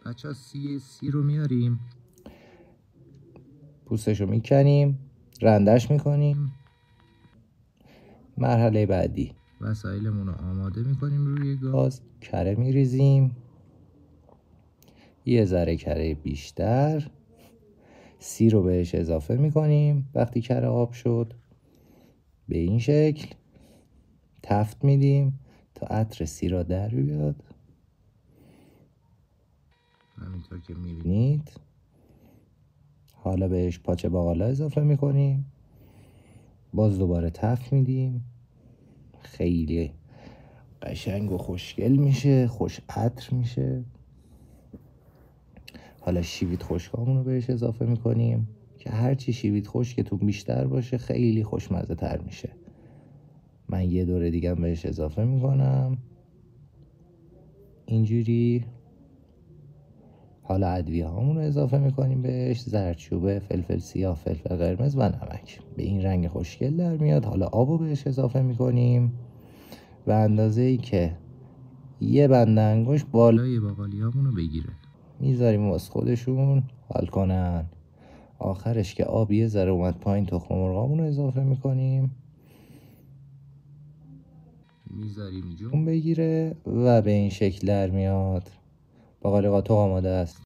بچه ها سی رو میاریم، پوستش رو میکنیم، رندش میکنیم. مرحله بعدی وسایلمون رو آماده میکنیم روی گاز، کره میریزیم، یه ذره کره بیشتر، سی رو بهش اضافه میکنیم. وقتی کره آب شد به این شکل تفت میدیم تا عطر سی را در بیاد، همینطور که میبینید. حالا بهش پاچه باقالا اضافه میکنیم، باز دوباره تفت میدیم، خیلی قشنگ و خوشگل میشه، خوش عطر میشه. حالا شیوید خشکامون رو بهش اضافه میکنیم که هرچی شیوید خشکتون بیشتر باشه خیلی خوشمزه تر میشه. من یه دوره دیگه بهش اضافه میکنم اینجوری. حالا ادویه هامون رو اضافه میکنیم بهش، زردچوبه، فلفل سیاه، فلفل قرمز و نمک. به این رنگ خوشگل در میاد. حالا آب رو بهش اضافه میکنیم به اندازه ای که یه بند انگشت بالای باقالی هامون رو بگیره. میذاریم واسه خودشون حال کنن. آخرش که آب یه ذره اومد پایین، تخم مرغامون رو اضافه میکنیم، میذاریم جون بگیره و به این شکل در میاد. باقالی قاطق آماده است.